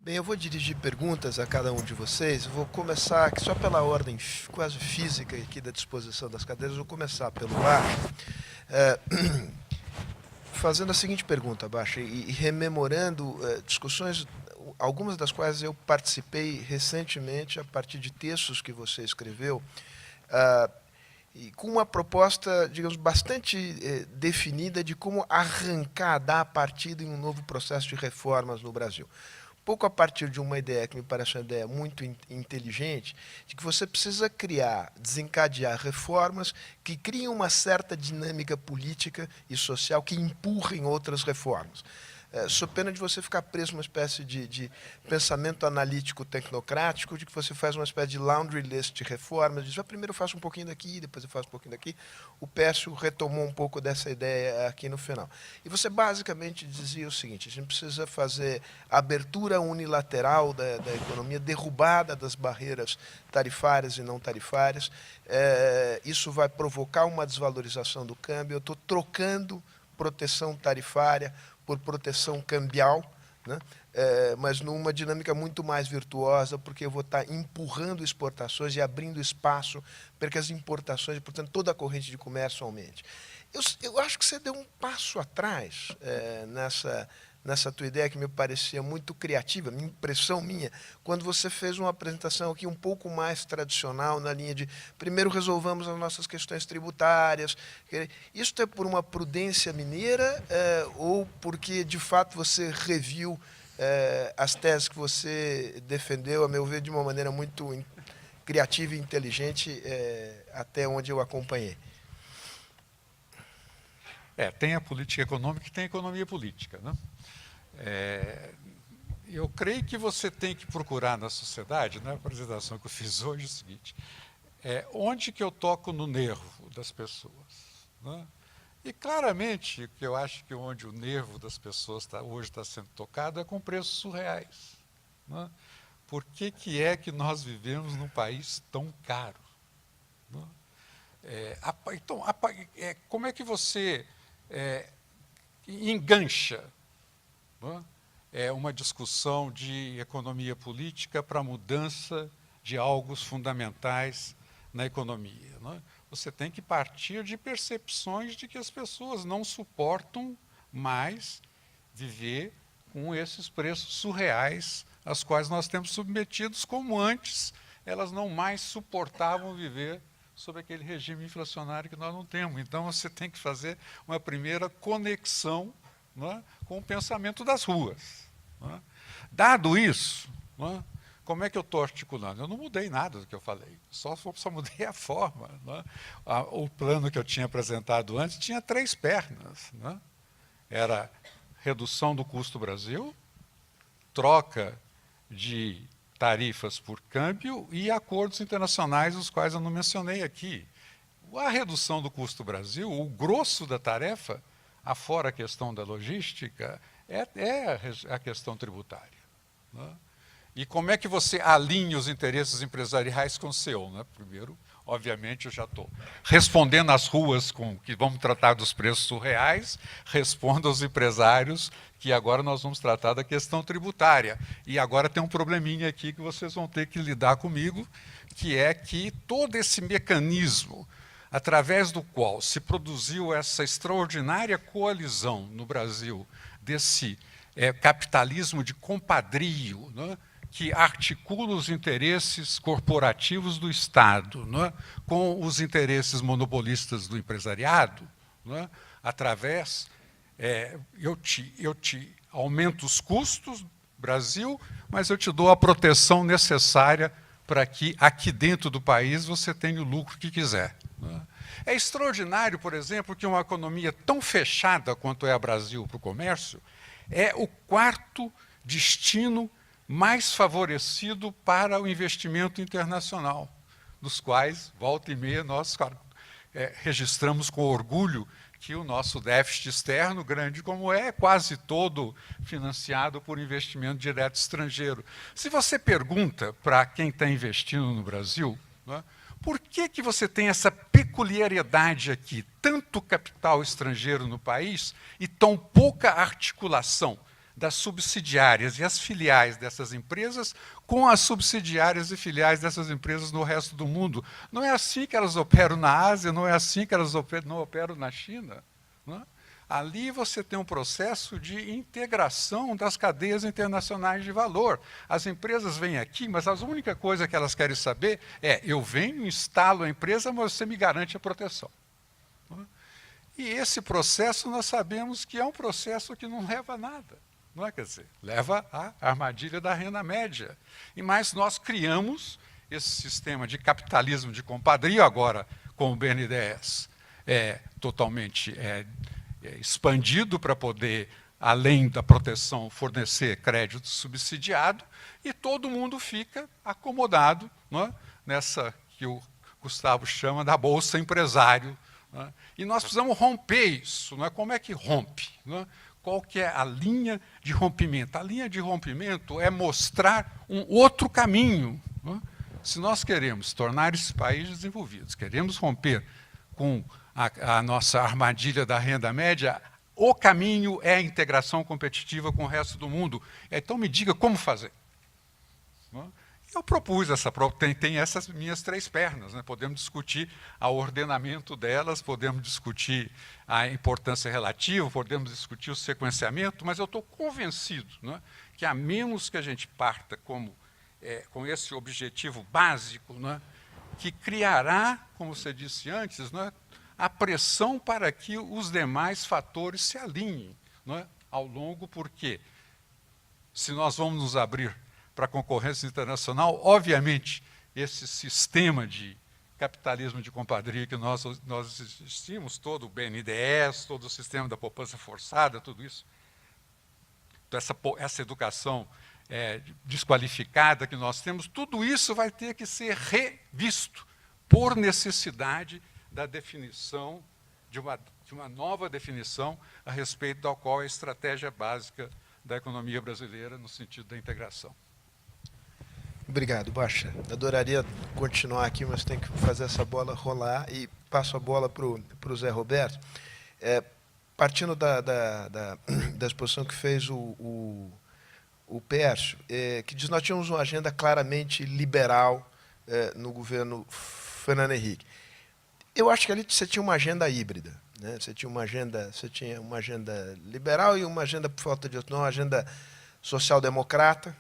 Bem, eu vou dirigir perguntas a cada um de vocês. Eu vou começar aqui só pela ordem quase física aqui da disposição das cadeiras. Eu vou começar pelo ar, eh, fazendo a seguinte pergunta, Baixa, e rememorando discussões, algumas das quais eu participei recentemente a partir de textos que você escreveu, e com uma proposta, digamos, bastante definida de como arrancar, dar partida em um novo processo de reformas no Brasil. Pouco a partir de uma ideia que me parece uma ideia muito inteligente, de que você precisa criar, desencadear reformas que criem uma certa dinâmica política e social que empurrem outras reformas. Sob pena de você ficar preso numa espécie de pensamento analítico tecnocrático, de que você faz uma espécie de laundry list de reformas, diz, primeiro eu faço um pouquinho daqui, depois eu faço um pouquinho daqui. O Pécio retomou um pouco dessa ideia aqui no final. E você basicamente dizia o seguinte: a gente precisa fazer abertura unilateral da economia, derrubada das barreiras tarifárias e não tarifárias. Isso vai provocar uma desvalorização do câmbio. Eu estou trocando proteção tarifária por proteção cambial, né? Mas numa dinâmica muito mais virtuosa, porque eu vou estar empurrando exportações e abrindo espaço para que as importações, portanto, toda a corrente de comércio aumente. Eu acho que você deu um passo atrás nessa tua ideia, que me parecia muito criativa, impressão minha, quando você fez uma apresentação aqui um pouco mais tradicional, na linha de primeiro resolvamos as nossas questões tributárias. Isso é por uma prudência mineira ou porque, de fato, você reviu as teses que você defendeu, a meu ver, de uma maneira muito criativa e inteligente, até onde eu acompanhei? Tem a política econômica e tem a economia política, né? Eu creio que você tem que procurar na sociedade, na apresentação que eu fiz hoje, é o seguinte: onde que eu toco no nervo das pessoas, né? E claramente, que eu acho que onde o nervo das pessoas hoje está sendo tocado é com preços surreais, né? Por que é que nós vivemos num país tão caro, né? Então, como é que você engancha, né, uma discussão de economia política para a mudança de algo fundamentais na economia, né? Você tem que partir de percepções de que as pessoas não suportam mais viver com esses preços surreais aos quais nós temos submetidos, como antes elas não mais suportavam viver sob aquele regime inflacionário que nós não temos. Então você tem que fazer uma primeira conexão, né, com o pensamento das ruas, né? Dado isso, né, como é que eu estou articulando? Eu não mudei nada do que eu falei, só mudei a forma, né? O plano que eu tinha apresentado antes tinha 3 pernas, né? Era redução do custo Brasil, troca de tarifas por câmbio e acordos internacionais, os quais eu não mencionei aqui. A redução do custo Brasil, o grosso da tarefa, afora a questão da logística, é a questão tributária, né? E como é que você alinha os interesses empresariais com o seu, né? Primeiro, obviamente, eu já estou respondendo às ruas com que vamos tratar dos preços surreais, respondo aos empresários que agora nós vamos tratar da questão tributária. E agora tem um probleminha aqui que vocês vão ter que lidar comigo, que é que todo esse mecanismo através do qual se produziu essa extraordinária coalizão no Brasil desse capitalismo de compadrio, né, que articula os interesses corporativos do Estado, né, com os interesses monopolistas do empresariado, né, através, eu te aumento os custos, Brasil, mas eu te dou a proteção necessária para que aqui dentro do país você tenha o lucro que quiser, né? É extraordinário, por exemplo, que uma economia tão fechada quanto é a Brasil para o comércio é o 4º destino mais favorecido para o investimento internacional, dos quais, volta e meia, nós registramos com orgulho que o nosso déficit externo, grande como é, quase todo financiado por investimento direto estrangeiro. Se você pergunta para quem está investindo no Brasil, né, por que você tem essa peculiaridade aqui, tanto capital estrangeiro no país e tão pouca articulação das subsidiárias e as filiais dessas empresas com as subsidiárias e filiais dessas empresas no resto do mundo. Não é assim que elas operam na Ásia, não é assim que elas não operam na China. Não é? Ali você tem um processo de integração das cadeias internacionais de valor. As empresas vêm aqui, mas a única coisa que elas querem saber é: eu venho, instalo a empresa, mas você me garante a proteção. Não é? E esse processo nós sabemos que é um processo que não leva a nada. Não é? Quer dizer, leva à armadilha da renda média. E mais nós criamos esse sistema de capitalismo de compadrio agora com o BNDES totalmente expandido para poder, além da proteção, fornecer crédito subsidiado, e todo mundo fica acomodado, não é? Nessa que o Gustavo chama da bolsa empresário. Não é? E nós precisamos romper isso. Não é? Como é que rompe? Não é? Qual que é a linha de rompimento? A linha de rompimento é mostrar um outro caminho. Não é? Se nós queremos tornar esses países desenvolvidos, queremos romper com a nossa armadilha da renda média, o caminho é a integração competitiva com o resto do mundo. Então me diga como fazer. Não é? Eu propus tem essas minhas 3 pernas, né? Podemos discutir o ordenamento delas, podemos discutir a importância relativa, podemos discutir o sequenciamento, mas eu estou convencido, né, que a menos que a gente parta com esse objetivo básico, né, que criará, como você disse antes, né, a pressão para que os demais fatores se alinhem, né, ao longo, porque se nós vamos nos abrir para a concorrência internacional, obviamente, esse sistema de capitalismo de compadrio que nós existimos, todo o BNDES, todo o sistema da poupança forçada, tudo isso, essa educação desqualificada que nós temos, tudo isso vai ter que ser revisto por necessidade da definição, de uma nova definição a respeito da qual é a estratégia básica da economia brasileira no sentido da integração. Obrigado, Baixa. Adoraria continuar aqui, mas tem que fazer essa bola rolar e passo a bola para o Zé Roberto. Partindo da exposição que fez o Pércio, que diz que nós tínhamos uma agenda claramente liberal no governo Fernando Henrique. Eu acho que ali você tinha uma agenda híbrida. Né? Você tinha uma agenda liberal e uma agenda, por falta de outro nome, uma agenda social-democrata,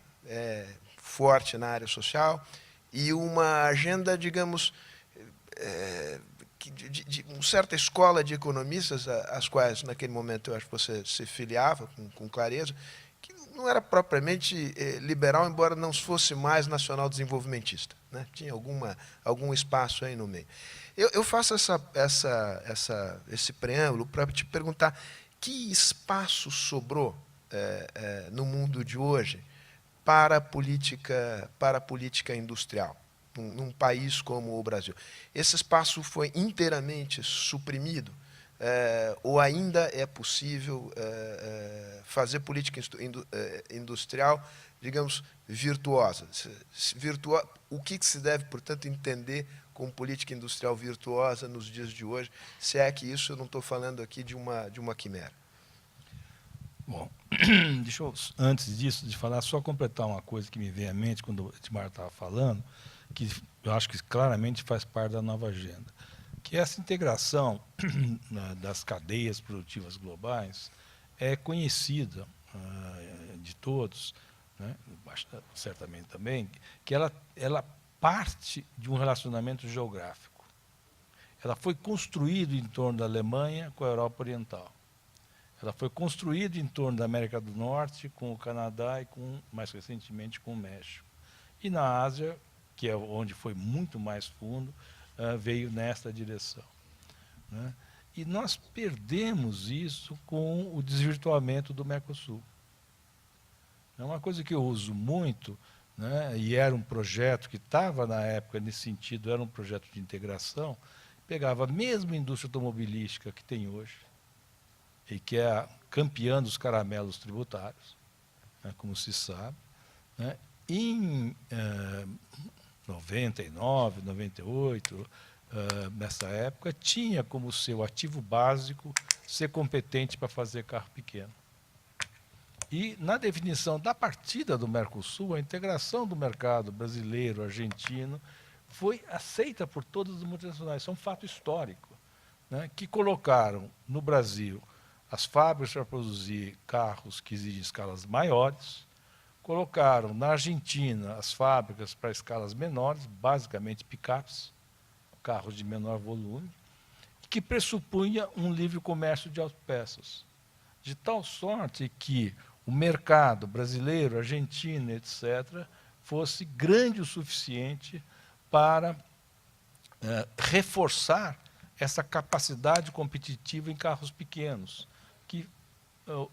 forte na área social, e uma agenda, digamos, de uma certa escola de economistas, às quais, naquele momento, eu acho que você se filiava com clareza, que não era propriamente liberal, embora não fosse mais nacional-desenvolvimentista. Né? Tinha algum espaço aí no meio. Eu faço esse preâmbulo para te perguntar que espaço sobrou no mundo de hoje para a política industrial, num país como o Brasil. Esse espaço foi inteiramente suprimido, ou ainda é possível fazer política industrial, digamos, virtuosa? O que se deve, portanto, entender como política industrial virtuosa nos dias de hoje, se é que isso eu não estou falando aqui de uma quimera? Bom, deixa eu, antes disso, de falar, só completar uma coisa que me veio à mente quando o Edmar estava falando, que eu acho que claramente faz parte da nova agenda, que essa integração das cadeias produtivas globais é conhecida de todos, né, certamente também, que ela parte de um relacionamento geográfico. Ela foi construída em torno da Alemanha com a Europa Oriental. Ela foi construída em torno da América do Norte, com o Canadá e, mais recentemente, com o México. E na Ásia, que é onde foi muito mais fundo, veio nesta direção. Né? E nós perdemos isso com o desvirtuamento do Mercosul. É uma coisa que eu uso muito, né, e era um projeto que estava, na época, nesse sentido, era um projeto de integração, pegava a mesma indústria automobilística que tem hoje, e que é a campeã dos caramelos tributários, né, como se sabe. Né, em 99, 98, nessa época, tinha como seu ativo básico ser competente para fazer carro pequeno. E, na definição da partida do Mercosul, a integração do mercado brasileiro, argentino, foi aceita por todas as multinacionais. Isso é um fato histórico, né, que colocaram no Brasil as fábricas para produzir carros que exigem escalas maiores, colocaram na Argentina as fábricas para escalas menores, basicamente picapes, carros de menor volume, que pressupunha um livre comércio de autopeças, de tal sorte que o mercado brasileiro, argentino, etc., fosse grande o suficiente para reforçar essa capacidade competitiva em carros pequenos, que,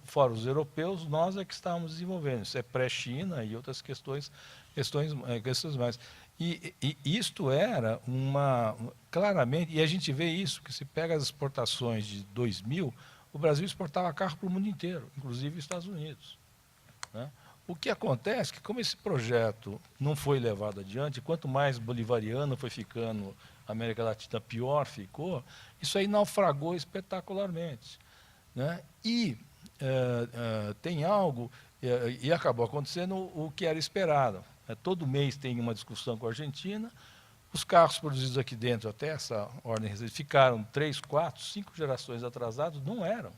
fora os europeus, nós é que estávamos desenvolvendo. Isso é pré-China e outras questões mais. E isto era claramente, e a gente vê isso, que se pega as exportações de 2000, o Brasil exportava carro para o mundo inteiro, inclusive os Estados Unidos, né? O que acontece é que, como esse projeto não foi levado adiante, quanto mais bolivariano foi ficando a América Latina, pior ficou, isso aí naufragou espetacularmente, né? E tem algo, e acabou acontecendo o que era esperado. Todo mês tem uma discussão com a Argentina, os carros produzidos aqui dentro, até essa ordem, ficaram 3, 4, 5 gerações atrasados, não eram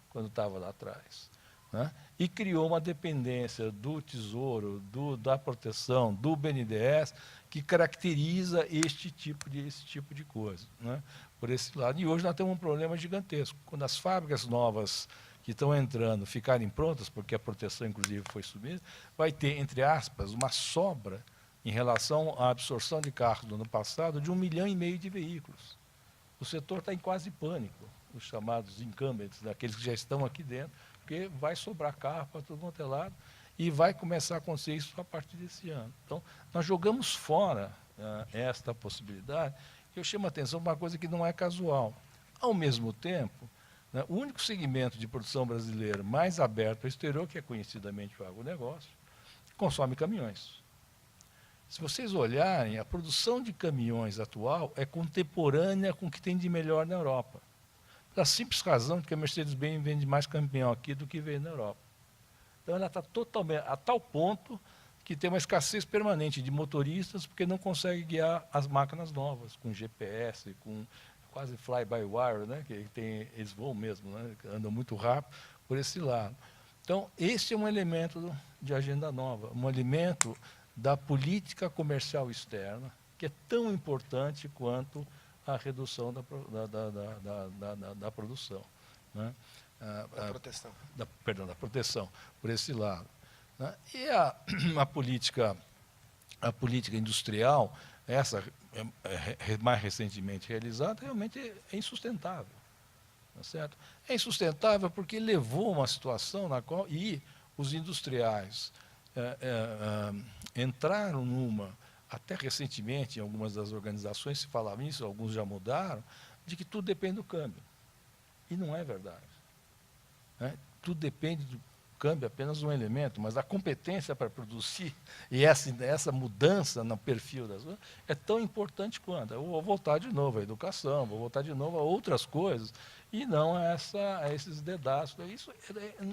quando estava lá atrás, né? E criou uma dependência do Tesouro, da proteção, do BNDES, que caracteriza esse tipo de coisa, né? Por esse lado. E hoje nós temos um problema gigantesco. Quando as fábricas novas que estão entrando ficarem prontas, porque a proteção, inclusive, foi subida, vai ter, entre aspas, uma sobra em relação à absorção de carros do ano passado de 1,5 milhão de veículos. O setor está em quase pânico, os chamados incumbents, daqueles que já estão aqui dentro, porque vai sobrar carro para todo quanto é lado e vai começar a acontecer isso a partir desse ano. Então, nós jogamos fora esta possibilidade, e eu chamo a atenção para uma coisa que não é casual. Ao mesmo tempo, né, o único segmento de produção brasileira mais aberto ao exterior, que é conhecidamente o agronegócio, consome caminhões. Se vocês olharem, a produção de caminhões atual é contemporânea com o que tem de melhor na Europa. Pela simples razão de que a Mercedes-Benz vende mais caminhão aqui do que vende na Europa. Então, ela está totalmente, a tal ponto que tem uma escassez permanente de motoristas, porque não consegue guiar as máquinas novas, com GPS, com quase fly-by-wire, né, eles voam mesmo, né, andam muito rápido por esse lado. Então, esse é um elemento de agenda nova, um elemento da política comercial externa, que é tão importante quanto a redução da produção, né? Da proteção, por esse lado, né? E a política industrial, essa mais recentemente realizada, realmente é insustentável. Tá certo? É insustentável porque levou a uma situação na qual os industriais entraram até recentemente, em algumas das organizações se falava isso, alguns já mudaram, de que tudo depende do câmbio. E não é verdade, né? Tudo depende do câmbio, apenas um elemento, mas a competência para produzir e essa mudança no perfil das coisas é tão importante quanto. Eu vou voltar de novo à educação, vou voltar de novo a outras coisas, e não a esses dedaços. Isso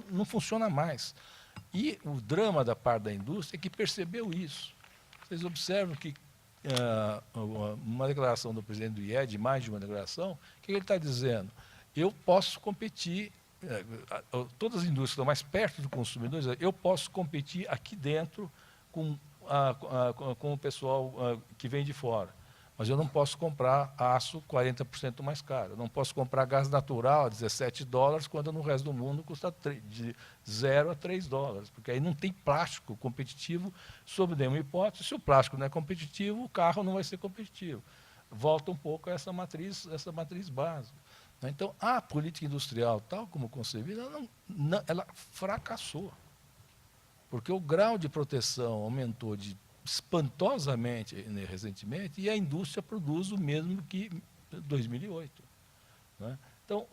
não funciona mais. E o drama da parte da indústria é que percebeu isso. Vocês observam que uma declaração do presidente do IED, mais de uma declaração, o que ele está dizendo? Eu posso competir, todas as indústrias que estão mais perto do consumidor, eu posso competir aqui dentro com o pessoal que vem de fora. Mas eu não posso comprar aço 40% mais caro. Eu não posso comprar gás natural a $17, quando no resto do mundo custa de $0 a $3. Porque aí não tem plástico competitivo sob nenhuma hipótese. Se o plástico não é competitivo, o carro não vai ser competitivo. Volta um pouco a essa matriz básica. Então, a política industrial, tal como concebida, ela fracassou. Porque o grau de proteção aumentou espantosamente recentemente, e a indústria produz o mesmo que 2008. Né? Então,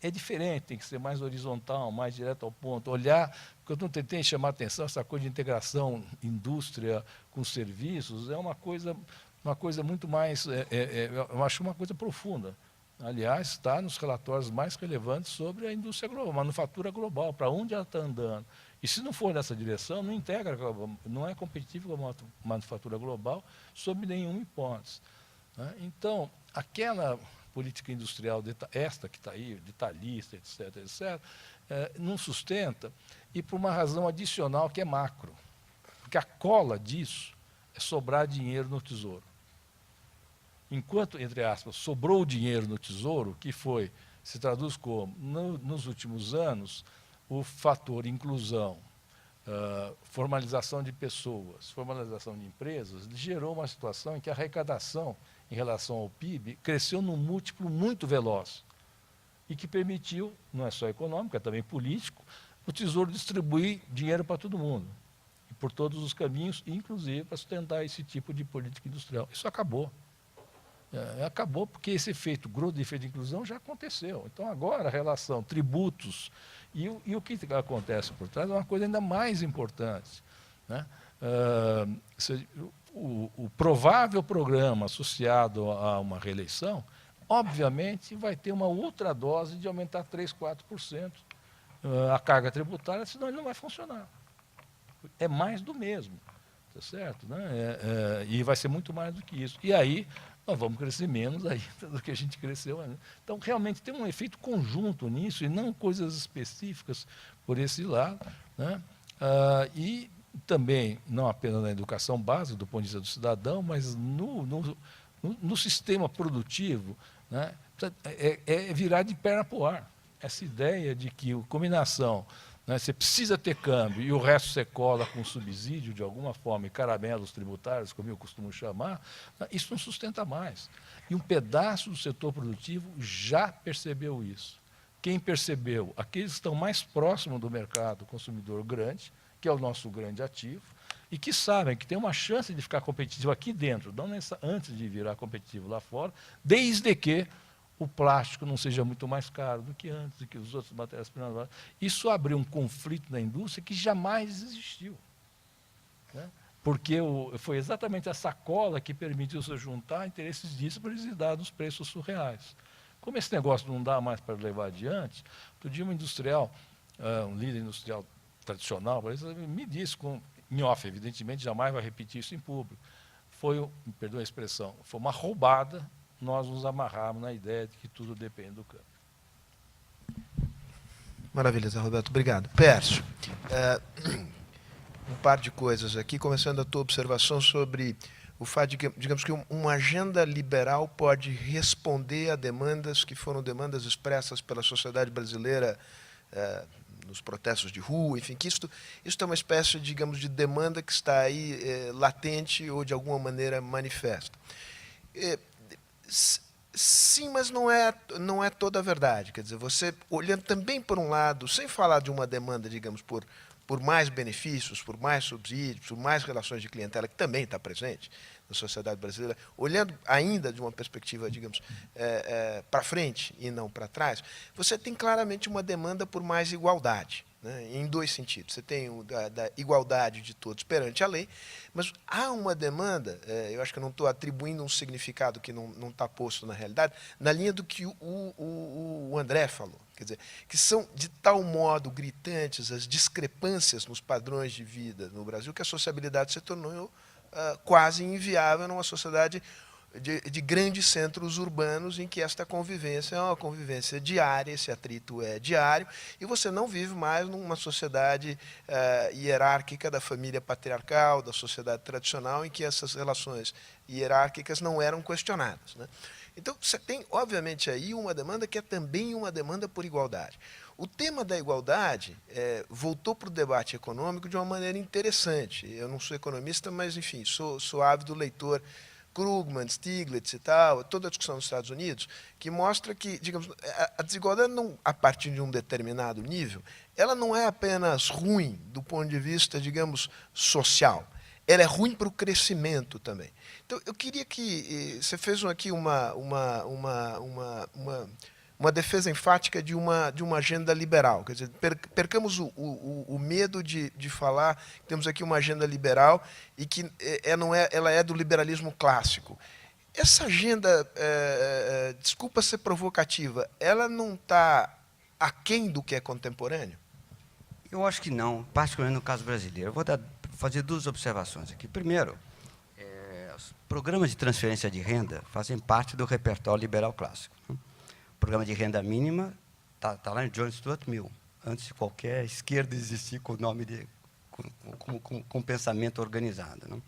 é diferente, tem que ser mais horizontal, mais direto ao ponto, olhar, porque eu não tentei chamar a atenção, essa coisa de integração indústria com serviços, é uma coisa muito mais, eu acho uma coisa profunda. Aliás, está nos relatórios mais relevantes sobre a indústria global, a manufatura global, para onde ela está andando. E se não for nessa direção, não integra, não é competitivo com a manufatura global sob nenhuma hipótese. Né? Então, aquela política industrial, esta que está aí, detalhista, etc., não sustenta, e por uma razão adicional que é macro. Porque a cola disso é sobrar dinheiro no Tesouro. Enquanto, entre aspas, sobrou dinheiro no Tesouro, que se traduz como, nos últimos anos, o fator inclusão, formalização de pessoas, formalização de empresas, gerou uma situação em que a arrecadação em relação ao PIB cresceu num múltiplo muito veloz e que permitiu, não é só econômico, é também político, o Tesouro distribuir dinheiro para todo mundo, e por todos os caminhos, inclusive para sustentar esse tipo de política industrial. Isso acabou. Acabou porque esse efeito grosso de efeito de inclusão já aconteceu. Então, agora, a relação tributos e o que acontece por trás é uma coisa ainda mais importante. Né? O provável programa associado a uma reeleição, obviamente, vai ter uma ultradose de aumentar 3%, 4% a carga tributária, senão ele não vai funcionar. É mais do mesmo, tá certo? Né? E vai ser muito mais do que isso. E aí, nós vamos crescer menos ainda do que a gente cresceu ainda. Então, realmente, tem um efeito conjunto nisso, e não coisas específicas por esse lado. Né? E também, não apenas na educação básica, do ponto de vista do cidadão, mas no sistema produtivo, né? É virar de perna para o ar. Essa ideia de que a combinação, né, você precisa ter câmbio e o resto você cola com subsídio de alguma forma, e caramelos tributários, como eu costumo chamar, isso não sustenta mais. E um pedaço do setor produtivo já percebeu isso. Quem percebeu? Aqueles que estão mais próximos do mercado consumidor grande, que é o nosso grande ativo, e que sabem que tem uma chance de ficar competitivo aqui dentro, não antes de virar competitivo lá fora, desde que o plástico não seja muito mais caro do que antes, do que os outros matérias-primas. Isso abriu um conflito na indústria que jamais existiu. Né? Porque foi exatamente a sacola que permitiu se juntar interesses díspares e dar os preços surreais. Como esse negócio não dá mais para levar adiante, outro dia um industrial, um líder industrial tradicional, me disse, em off, evidentemente, jamais vai repetir isso em público, me perdoa a expressão, foi uma roubada nós nos amarrarmos na ideia de que tudo depende do câmbio. Maravilha, Zé Roberto. Obrigado. Pércio, um par de coisas aqui, começando a tua observação sobre o fato de que, digamos que uma agenda liberal pode responder a demandas que foram demandas expressas pela sociedade brasileira nos protestos de rua, enfim, que isso é uma espécie, digamos, de demanda que está aí latente ou de alguma maneira manifesta. Sim, mas não é toda a verdade. Quer dizer, você olhando também por um lado, sem falar de uma demanda, digamos, por mais benefícios, por mais subsídios, por mais relações de clientela, que também está presente na sociedade brasileira, olhando ainda de uma perspectiva, digamos, para frente e não para trás, você tem claramente uma demanda por mais igualdade. Né, em dois sentidos. Você tem o da igualdade de todos perante a lei, mas há uma demanda, eu acho que eu não estou atribuindo um significado que não está posto na realidade, na linha do que o André falou. Quer dizer, que são de tal modo gritantes as discrepâncias nos padrões de vida no Brasil que a sociabilidade se tornou quase inviável numa sociedade de grandes centros urbanos em que esta convivência é uma convivência diária, esse atrito é diário, e você não vive mais numa sociedade hierárquica da família patriarcal, da sociedade tradicional, em que essas relações hierárquicas não eram questionadas. Né? Então, você tem, obviamente, aí uma demanda que é também uma demanda por igualdade. O tema da igualdade voltou para o debate econômico de uma maneira interessante. Eu não sou economista, mas, enfim, sou ávido leitor Krugman, Stiglitz e tal, toda a discussão nos Estados Unidos, que mostra que, digamos, a desigualdade, não, a partir de um determinado nível, ela não é apenas ruim do ponto de vista, digamos, social. Ela é ruim para o crescimento também. Então, eu queria que você fez aqui uma defesa enfática de uma agenda liberal. Quer dizer, percamos o medo de falar que temos aqui uma agenda liberal e que ela é do liberalismo clássico. Essa agenda, desculpa ser provocativa, ela não está aquém do que é contemporâneo? Eu acho que não, particularmente no caso brasileiro. Eu vou fazer duas observações aqui. Primeiro, os programas de transferência de renda fazem parte do repertório liberal clássico. O programa de renda mínima está lá em John Stuart Mill, antes de qualquer esquerda existir com o nome com pensamento organizado. Não?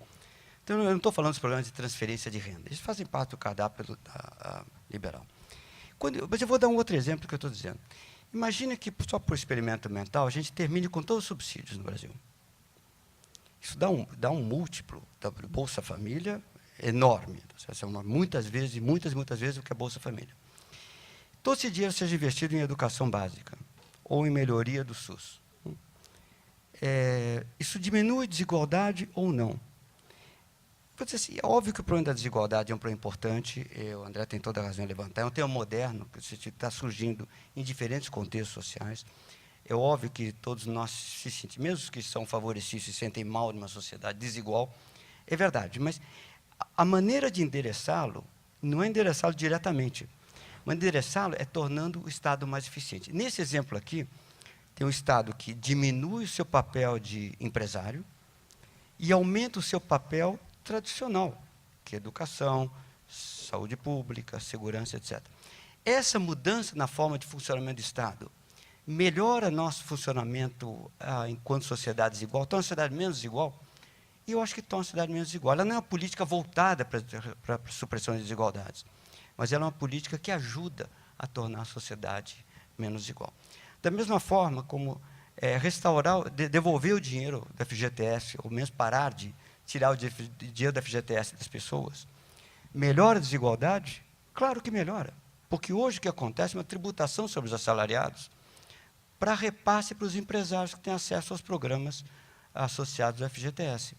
Então, eu não estou falando dos programas de transferência de renda. Eles fazem parte do cardápio liberal. Mas eu vou dar um outro exemplo que eu estou dizendo. Imagina que, só por experimento mental, a gente termine com todos os subsídios no Brasil. Isso dá um múltiplo da Bolsa Família enorme. Muitas vezes o que é Bolsa Família. Todo esse dinheiro seja investido em educação básica ou em melhoria do SUS. Isso diminui a desigualdade ou não? Assim, é óbvio que o problema da desigualdade é um problema importante, o André tem toda a razão em levantar, é um tema moderno, que está surgindo em diferentes contextos sociais. É óbvio que todos nós se sentimos, mesmo os que são favorecidos, se sentem mal numa sociedade desigual, é verdade, mas a maneira de endereçá-lo não é endereçá-lo diretamente, mas endereçá-lo é tornando o Estado mais eficiente. Nesse exemplo aqui, tem um Estado que diminui o seu papel de empresário e aumenta o seu papel tradicional, que é educação, saúde pública, segurança, etc. Essa mudança na forma de funcionamento do Estado melhora nosso funcionamento enquanto sociedade desigual, torna a sociedade menos desigual, e eu acho que torna a sociedade menos desigual. Ela não é uma política voltada para a supressão de desigualdades, mas ela é uma política que ajuda a tornar a sociedade menos desigual. Da mesma forma como devolver o dinheiro da FGTS, ou mesmo parar de tirar o dinheiro da FGTS das pessoas, melhora a desigualdade? Claro que melhora, porque hoje o que acontece é uma tributação sobre os assalariados para repasse para os empresários que têm acesso aos programas associados ao FGTS.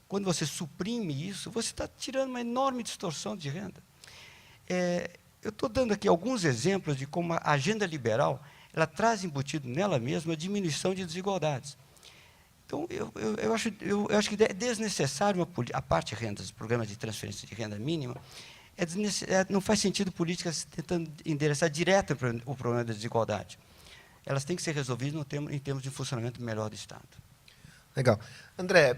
Quando você suprime isso, você está tirando uma enorme distorção de renda. Eu estou dando aqui alguns exemplos de como a agenda liberal ela traz embutido nela mesma a diminuição de desigualdades. Então, eu acho que é desnecessário a parte de rendas, programas de transferência de renda mínima, não faz sentido políticas tentando endereçar direto o problema da desigualdade. Elas têm que ser resolvidas em termos de funcionamento melhor do Estado. Legal. André,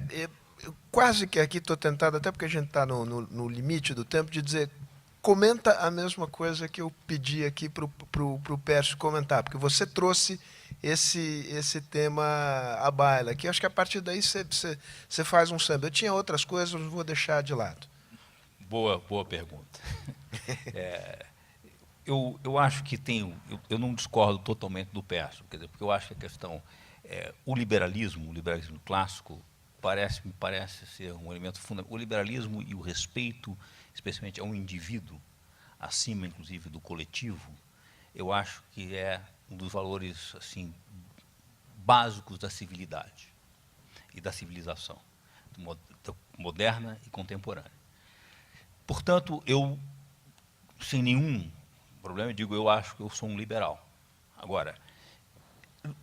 eu quase que aqui estou tentado, até porque a gente está no limite do tempo, de dizer, comenta a mesma coisa que eu pedi aqui para o Pércio comentar, porque você trouxe esse tema à baila, que acho que a partir daí você faz um samba. Eu tinha outras coisas, mas vou deixar de lado. Boa pergunta. Eu acho que eu não discordo totalmente do Pércio, quer dizer, porque eu acho que a questão, o liberalismo clássico, me parece ser um elemento fundamental. O liberalismo e o respeito, especialmente ao indivíduo, acima, inclusive, do coletivo, eu acho que é um dos valores assim, básicos da civilidade e da civilização moderna e contemporânea. Portanto, eu, sem nenhum problema, eu acho que eu sou um liberal. Agora,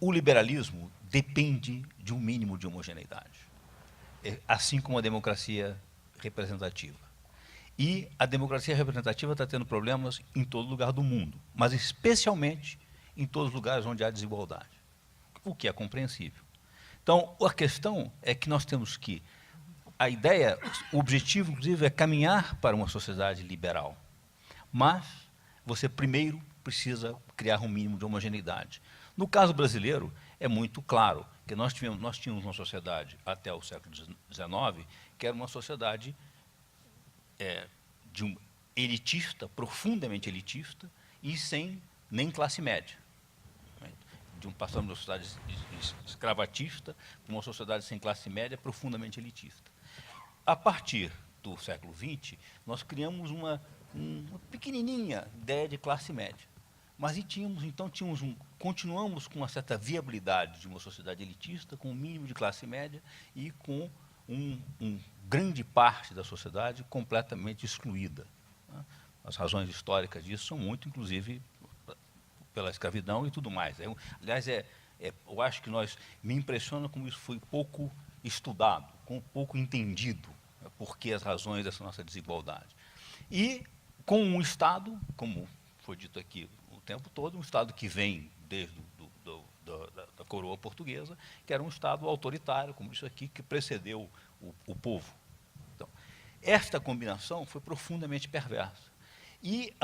o liberalismo depende de um mínimo de homogeneidade, assim como a democracia representativa. E a democracia representativa está tendo problemas em todo lugar do mundo, mas especialmente em todos os lugares onde há desigualdade, o que é compreensível. Então, a questão é que nós temos que, o objetivo, inclusive, é caminhar para uma sociedade liberal, mas você primeiro precisa criar um mínimo de homogeneidade. No caso brasileiro, é muito claro que nós tínhamos uma sociedade até o século XIX, que era uma sociedade elitista, profundamente elitista, e sem nem classe média. Passamos de uma sociedade escravatista para uma sociedade sem classe média, profundamente elitista. A partir do século XX, nós criamos uma pequenininha ideia de classe média. Mas continuamos com uma certa viabilidade de uma sociedade elitista, com um mínimo de classe média e com grande parte da sociedade completamente excluída. As razões históricas disso são muito, inclusive, pela escravidão e tudo mais. Aliás, eu acho que me impressiona como isso foi pouco estudado, pouco entendido, porque as razões dessa nossa desigualdade. E com um Estado, como foi dito aqui o tempo todo, um Estado que vem desde da coroa portuguesa, que era um Estado autoritário, como isso aqui, que precedeu o povo. Então, esta combinação foi profundamente perversa. E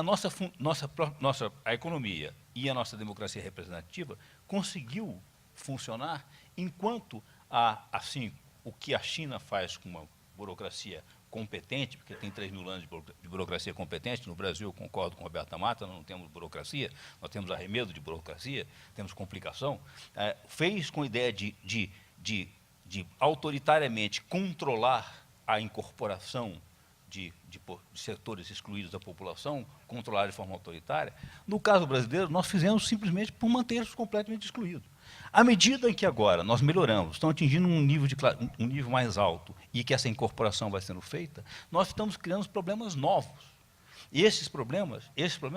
a economia e a nossa democracia representativa conseguiu funcionar enquanto assim, o que a China faz com uma burocracia competente, porque tem 3.000 anos de burocracia competente. No Brasil, eu concordo com a Roberta Mata, nós não temos burocracia, nós temos arremedo de burocracia, temos complicação. Fez com a ideia de autoritariamente controlar a incorporação de setores excluídos da população, controlar de forma autoritária. No caso brasileiro, nós fizemos simplesmente por mantê-los completamente excluídos. À medida em que agora nós melhoramos, estamos atingindo um nível mais alto e que essa incorporação vai sendo feita, nós estamos criando problemas novos. E esses problemas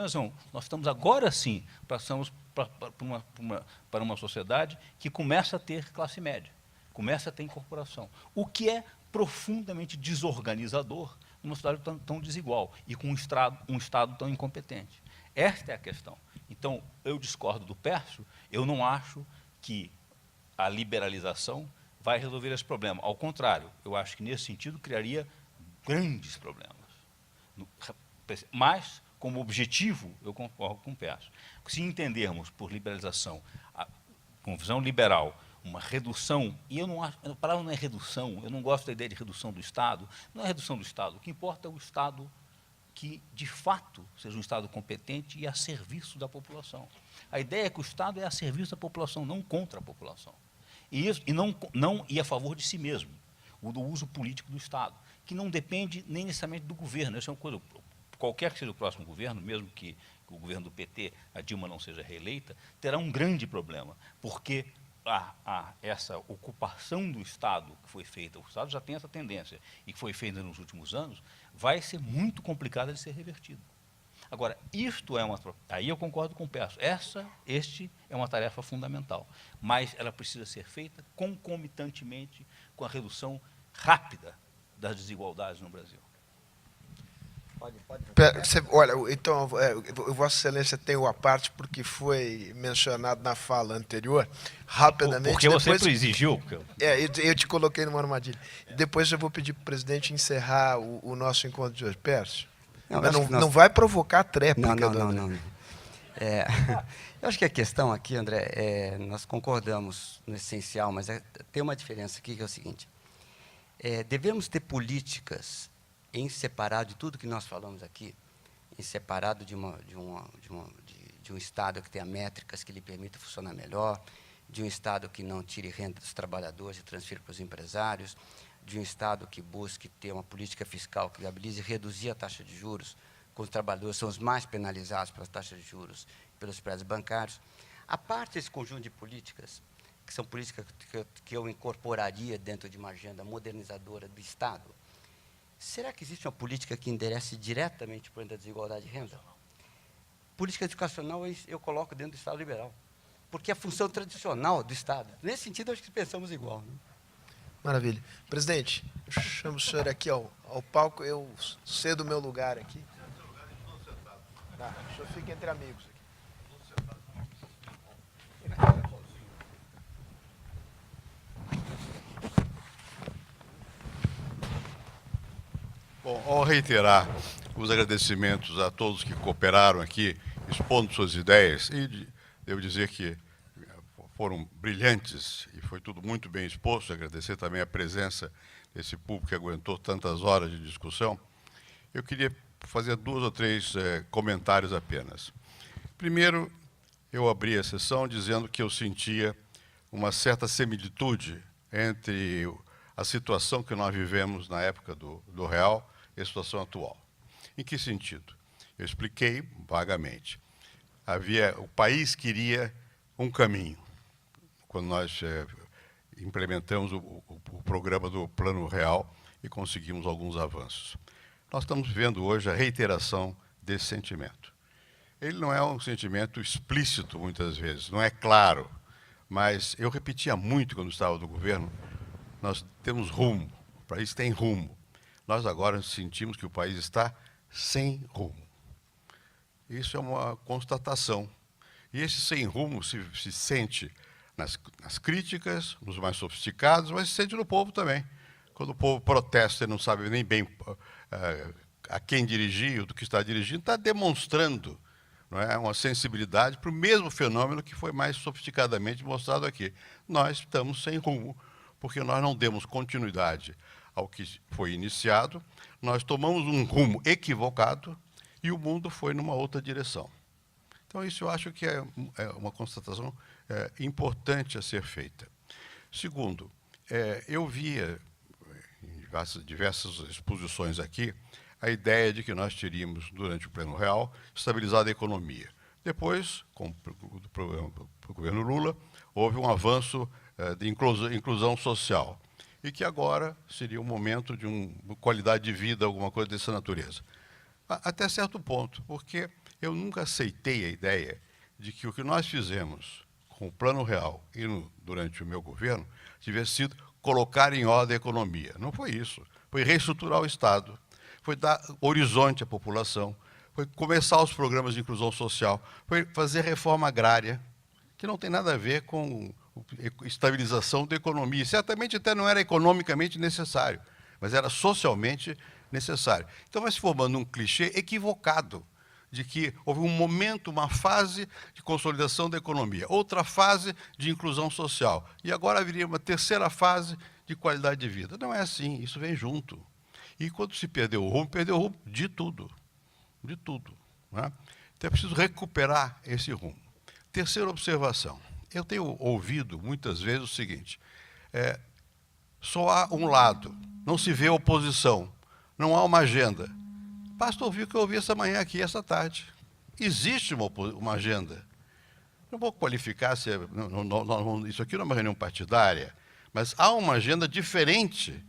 são, nós estamos agora sim passamos para uma sociedade que começa a ter classe média, começa a ter incorporação, o que é profundamente desorganizador numa sociedade tão desigual e com um Estado tão incompetente. Esta é a questão. Então, eu discordo do Pércio, eu não acho que a liberalização vai resolver esse problema. Ao contrário, eu acho que, nesse sentido, criaria grandes problemas. Mas, como objetivo, eu concordo com o Pércio. Se entendermos por liberalização, com visão liberal, uma redução, e eu não acho, a palavra não é redução, eu não gosto da ideia de redução do Estado, não é redução do Estado, o que importa é o Estado que, de fato, seja um Estado competente e a serviço da população. A ideia é que o Estado é a serviço da população, não contra a população. E a favor de si mesmo, do uso político do Estado, que não depende nem necessariamente do governo. Essa é uma coisa, qualquer que seja o próximo governo, mesmo que o governo do PT, a Dilma, não seja reeleita, terá um grande problema, porque essa ocupação do Estado que foi feita, o Estado já tem essa tendência, e que foi feita nos últimos anos, vai ser muito complicada de ser revertida. Agora, aí eu concordo com o Pércio, este é uma tarefa fundamental, mas ela precisa ser feita concomitantemente com a redução rápida das desigualdades no Brasil. Olha, então, Vossa Excelência tem a parte porque foi mencionado na fala anterior, rapidamente. Porque você sempre exigiu. Eu te coloquei numa armadilha. Depois eu vou pedir para o presidente encerrar o nosso encontro de hoje. Pércio, não vai provocar tréplica. Não. Eu acho que a questão aqui, André, nós concordamos no essencial, mas tem uma diferença aqui que é o seguinte. Devemos ter políticas em separado de tudo que nós falamos aqui, em separado de um Estado que tenha métricas que lhe permitam funcionar melhor, de um Estado que não tire renda dos trabalhadores e transfira para os empresários, de um Estado que busque ter uma política fiscal que viabilize reduzir a taxa de juros, quando os trabalhadores são os mais penalizados pelas taxas de juros e pelos prédios bancários. A parte desse conjunto de políticas, que são políticas que eu incorporaria dentro de uma agenda modernizadora do Estado, será que existe uma política que enderece diretamente para a desigualdade de renda? Política educacional eu coloco dentro do Estado liberal, porque é a função tradicional do Estado. Nesse sentido, acho que pensamos igual. Né? Maravilha. Presidente, eu chamo o senhor aqui ao palco, eu cedo o meu lugar aqui. Tá, o senhor fica entre amigos aqui. Bom, ao reiterar os agradecimentos a todos que cooperaram aqui, expondo suas ideias, e devo dizer que foram brilhantes e foi tudo muito bem exposto, agradecer também a presença desse público que aguentou tantas horas de discussão, eu queria fazer 2 ou 3 comentários apenas. Primeiro, eu abri a sessão dizendo que eu sentia uma certa similitude entre a situação que nós vivemos na época do real e a situação atual. Em que sentido? Eu expliquei vagamente. O país queria um caminho. Quando nós implementamos o programa do Plano Real e conseguimos alguns avanços. Nós estamos vivendo hoje a reiteração desse sentimento. Ele não é um sentimento explícito, muitas vezes, não é claro, mas eu repetia muito quando estava no governo, nós temos rumo, o país tem rumo. Nós agora sentimos que o país está sem rumo. Isso é uma constatação. E esse sem rumo se sente nas críticas, nos mais sofisticados, mas se sente no povo também. Quando o povo protesta e não sabe nem bem a quem dirigir, ou do que está dirigindo, está demonstrando, não é, uma sensibilidade para o mesmo fenômeno que foi mais sofisticadamente mostrado aqui. Nós estamos sem rumo, porque nós não demos continuidade ao que foi iniciado, nós tomamos um rumo equivocado e o mundo foi numa outra direção. Então, isso eu acho que é uma constatação importante a ser feita. Segundo, eu via em diversas exposições aqui a ideia de que nós teríamos, durante o Plano Real, estabilizado a economia. Depois, com o governo Lula, houve um avanço de inclusão social e que agora seria o momento de uma qualidade de vida, alguma coisa dessa natureza. Até certo ponto, porque eu nunca aceitei a ideia de que o que nós fizemos com o Plano Real e durante o meu governo tivesse sido colocar em ordem a economia. Não foi isso. Foi reestruturar o Estado, foi dar horizonte à população, foi começar os programas de inclusão social, foi fazer reforma agrária, que não tem nada a ver com estabilização da economia. Certamente até não era economicamente necessário, mas era socialmente necessário. Então vai se formando um clichê equivocado de que houve um momento, uma fase de consolidação da economia, outra fase de inclusão social, e agora viria uma terceira fase de qualidade de vida. Não é assim, isso vem junto. E quando se perdeu o rumo de tudo. De tudo. Não é? Então é preciso recuperar esse rumo. Terceira observação. Eu tenho ouvido muitas vezes o seguinte, só há um lado, não se vê oposição, não há uma agenda. Basta ouvir o que eu ouvi essa manhã aqui, essa tarde. Existe uma agenda. Não vou qualificar se isso aqui não é uma reunião partidária, mas há uma agenda diferente.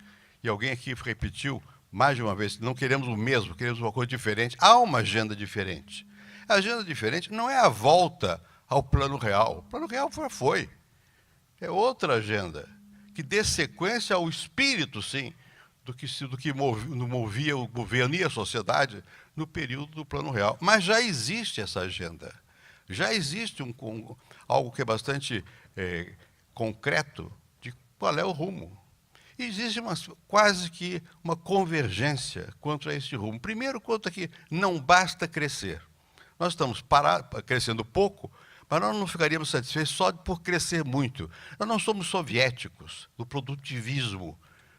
E alguém aqui repetiu mais de uma vez, não queremos o mesmo, queremos uma coisa diferente. Há uma agenda diferente. A agenda diferente não é a volta ao Plano Real. O Plano Real foi. É outra agenda, que dê sequência ao espírito, sim, do que movia o governo e a sociedade no período do Plano Real. Mas já existe essa agenda. Já existe algo que é bastante concreto de qual é o rumo. E existe quase que uma convergência quanto a esse rumo. Primeiro, quanto a que não basta crescer. Nós estamos crescendo pouco, mas nós não ficaríamos satisfeitos só por crescer muito. Nós não somos soviéticos do produtivismo.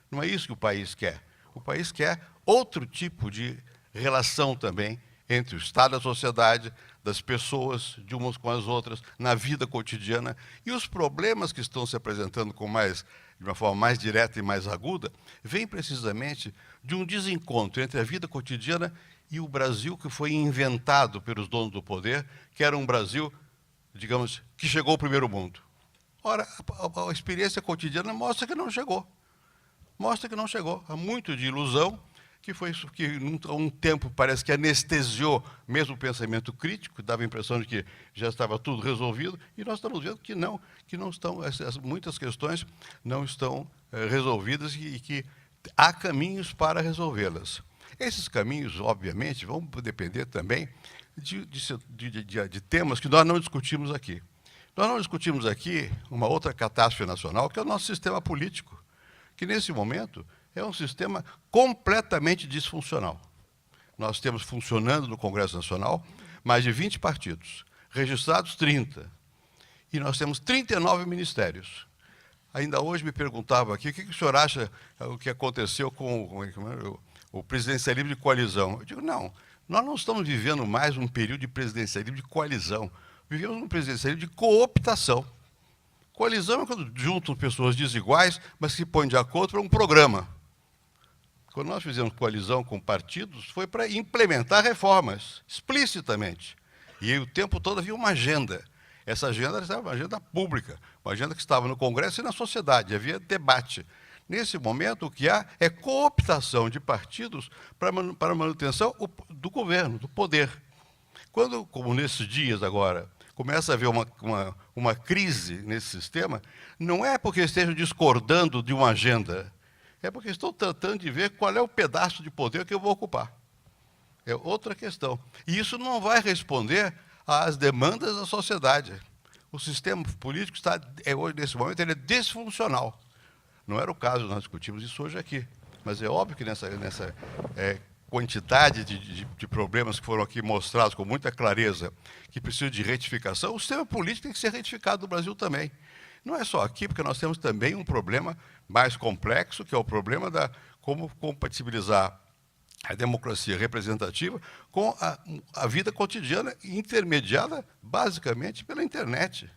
Não é isso que o país quer. O país quer outro tipo de relação também entre o Estado e a sociedade, das pessoas, de umas com as outras, na vida cotidiana. E os problemas que estão se apresentando de uma forma mais direta e mais aguda, vêm precisamente de um desencontro entre a vida cotidiana e o Brasil que foi inventado pelos donos do poder, que era um Brasil, digamos, que chegou ao primeiro mundo. Ora, a experiência cotidiana mostra que não chegou. Mostra que não chegou. Há muito de ilusão, que há um tempo parece que anestesiou mesmo o pensamento crítico, dava a impressão de que já estava tudo resolvido, e nós estamos vendo que não estão, muitas questões não estão resolvidas e que há caminhos para resolvê-las. Esses caminhos, obviamente, vão depender também de temas que nós não discutimos aqui. Nós não discutimos aqui uma outra catástrofe nacional, que é o nosso sistema político, que nesse momento é um sistema completamente disfuncional. Nós temos funcionando no Congresso Nacional mais de 20 partidos, registrados 30, e nós temos 39 ministérios. Ainda hoje me perguntava aqui, o que o senhor acha o que aconteceu com o presidencialismo de coalizão? Eu digo, não, nós não estamos vivendo mais um período de presidencialismo de coalizão, vivemos um presidencialismo de cooptação. Coalizão é quando juntam pessoas desiguais, mas que se põem de acordo para um programa. Quando nós fizemos coalizão com partidos, foi para implementar reformas, explicitamente. E aí, o tempo todo havia uma agenda. Essa agenda era uma agenda pública, uma agenda que estava no Congresso e na sociedade, havia debate. Nesse momento, o que há é cooptação de partidos para a manutenção do governo, do poder. Quando, como nesses dias agora, começa a haver uma crise nesse sistema, não é porque estejam discordando de uma agenda, é porque estão tratando de ver qual é o pedaço de poder que eu vou ocupar. É outra questão. E isso não vai responder às demandas da sociedade. O sistema político está, hoje, nesse momento, ele é disfuncional. Não era o caso, nós discutimos isso hoje aqui. Mas é óbvio que nessa quantidade de problemas que foram aqui mostrados com muita clareza, que precisam de retificação, o sistema político tem que ser retificado no Brasil também. Não é só aqui, porque nós temos também um problema mais complexo, que é o problema da como compatibilizar a democracia representativa com a vida cotidiana, intermediada basicamente pela internet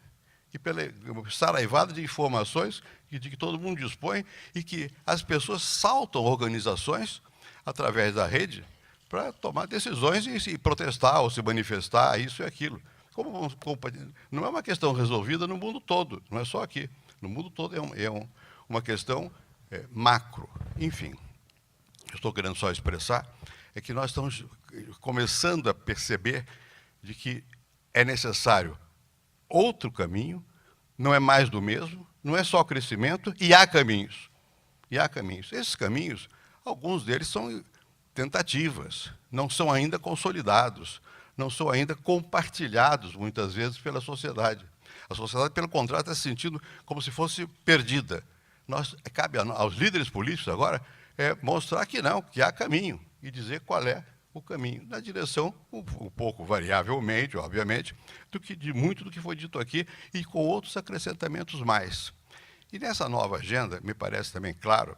e pela saraivada de informações de que todo mundo dispõe e que as pessoas saltam organizações através da rede para tomar decisões e se protestar ou se manifestar, isso e aquilo. Não é uma questão resolvida no mundo todo, não é só aqui. No mundo todo uma questão macro. Enfim, eu estou querendo só expressar é que nós estamos começando a perceber de que é necessário outro caminho, não é mais do mesmo, não é só crescimento, e há caminhos. E há caminhos. Esses caminhos, alguns deles são tentativas, não são ainda consolidados, não são ainda compartilhados, muitas vezes, pela sociedade. A sociedade, pelo contrário, está se sentindo como se fosse perdida. Cabe aos líderes políticos agora mostrar que não, que há caminho, e dizer qual é o caminho, na direção, um pouco variavelmente, obviamente, de muito do que foi dito aqui, e com outros acrescentamentos mais. E nessa nova agenda, me parece também claro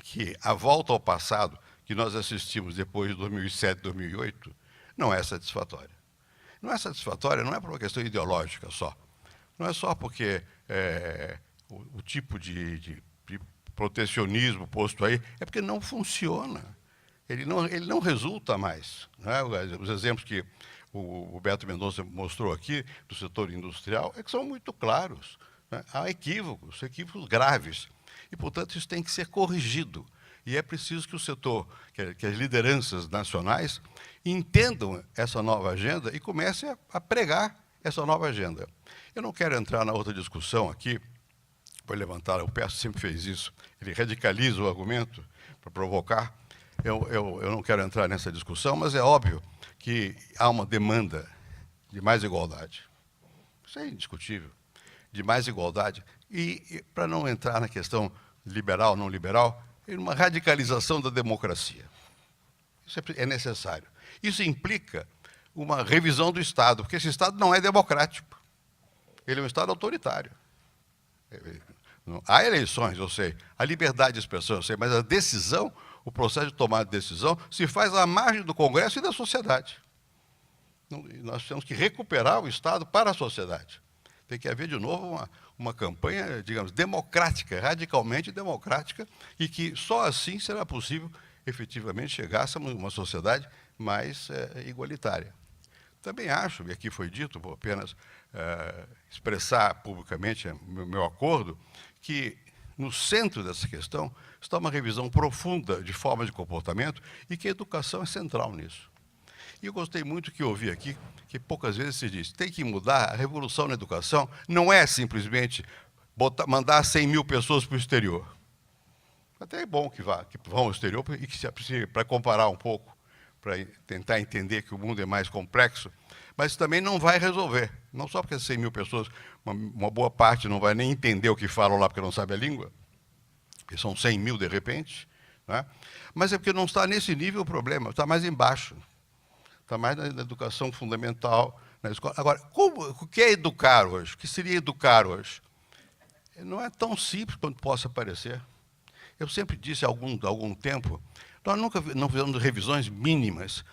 que a volta ao passado que nós assistimos depois de 2007, 2008, não é satisfatória. Não é satisfatória, não é por uma questão ideológica só. Não é só porque o tipo de protecionismo posto aí, é porque não funciona. Ele não resulta mais. Não é? Os exemplos que o Beto Mendonça mostrou aqui do setor industrial é que são muito claros. Né? Há equívocos graves. E, portanto, isso tem que ser corrigido. E é preciso que o setor, que as lideranças nacionais entendam essa nova agenda e comecem a pregar essa nova agenda. Eu não quero entrar na outra discussão aqui, para levantar, o Perso sempre fez isso, ele radicaliza o argumento para provocar. Eu não quero entrar nessa discussão, mas é óbvio que há uma demanda de mais igualdade. Isso é indiscutível, de mais igualdade. E para não entrar na questão liberal, não liberal, uma radicalização da democracia. Isso é necessário. Isso implica uma revisão do Estado, porque esse Estado não é democrático. Ele é um Estado autoritário. Há eleições, eu sei, há liberdade de expressão, eu sei, mas a decisão, o processo de tomada de decisão, se faz à margem do Congresso e da sociedade. Nós temos que recuperar o Estado para a sociedade. Tem que haver, de novo, uma campanha, digamos, democrática, radicalmente democrática, e que só assim será possível, efetivamente, chegar a uma sociedade mais igualitária. Também acho, e aqui foi dito, vou apenas expressar publicamente o meu acordo, que no centro dessa questão está uma revisão profunda de formas de comportamento e que a educação é central nisso. E eu gostei muito que ouvi aqui, que poucas vezes se diz, tem que mudar, a revolução na educação não é simplesmente mandar 100 mil pessoas para o exterior. Até é bom que vão ao exterior e que para comparar um pouco, para tentar entender que o mundo é mais complexo, mas também não vai resolver. Não só porque 100 mil pessoas, uma boa parte não vai nem entender o que falam lá porque não sabe a língua, porque são 100 mil de repente, né? Mas é porque não está nesse nível o problema, está mais embaixo. Está mais na educação fundamental, na escola. Agora, o que é educar hoje? O que seria educar hoje? Não é tão simples quanto possa parecer. Eu sempre disse há algum tempo, nós nunca não fizemos revisões mínimas.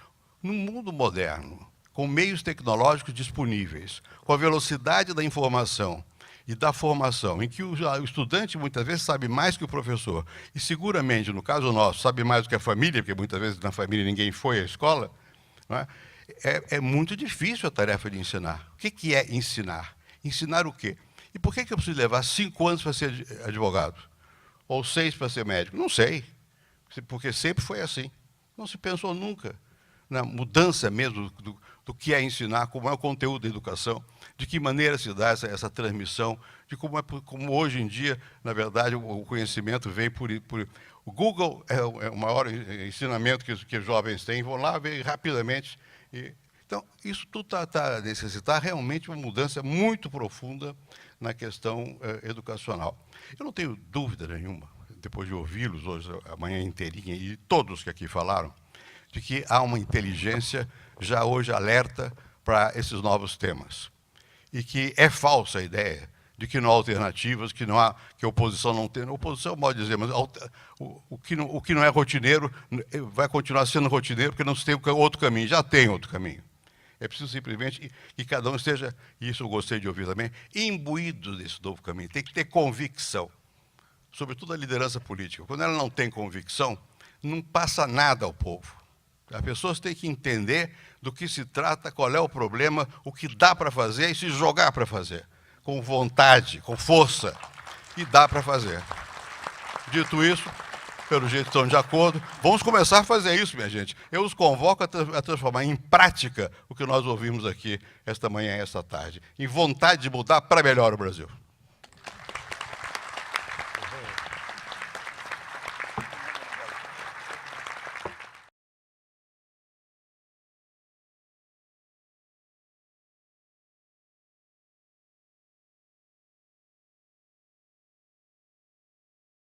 No mundo moderno, com meios tecnológicos disponíveis, com a velocidade da informação e da formação, em que o estudante muitas vezes sabe mais que o professor, e seguramente, no caso nosso, sabe mais do que a família, porque muitas vezes na família ninguém foi à escola, não é? É muito difícil a tarefa de ensinar. O que é ensinar? Ensinar o quê? E por que eu preciso levar 5 anos para ser advogado? Ou 6 para ser médico? Não sei, porque sempre foi assim. Não se pensou nunca na mudança mesmo do que é ensinar, como é o conteúdo da educação, de que maneira se dá essa transmissão, de como hoje em dia, na verdade, o conhecimento vem por o Google é o maior ensinamento que os jovens têm, vão lá ver rapidamente. Então, isso tudo está a necessitar realmente uma mudança muito profunda na questão educacional. Eu não tenho dúvida nenhuma, depois de ouvi-los hoje, a manhã inteirinha, e todos que aqui falaram, de que há uma inteligência já hoje alerta para esses novos temas. E que é falsa a ideia de que não há alternativas, que a oposição não tem. A oposição pode dizer, mas o que não é rotineiro vai continuar sendo rotineiro porque não se tem outro caminho. Já tem outro caminho. É preciso simplesmente que cada um esteja, e isso eu gostei de ouvir também, imbuído desse novo caminho. Tem que ter convicção, sobretudo a liderança política. Quando ela não tem convicção, não passa nada ao povo. As pessoas têm que entender do que se trata, qual é o problema, o que dá para fazer e se jogar para fazer. Com vontade, com força, e dá para fazer. Dito isso, pelo jeito estão de acordo, vamos começar a fazer isso, minha gente. Eu os convoco a transformar em prática o que nós ouvimos aqui esta manhã e esta tarde, em vontade de mudar para melhor o Brasil.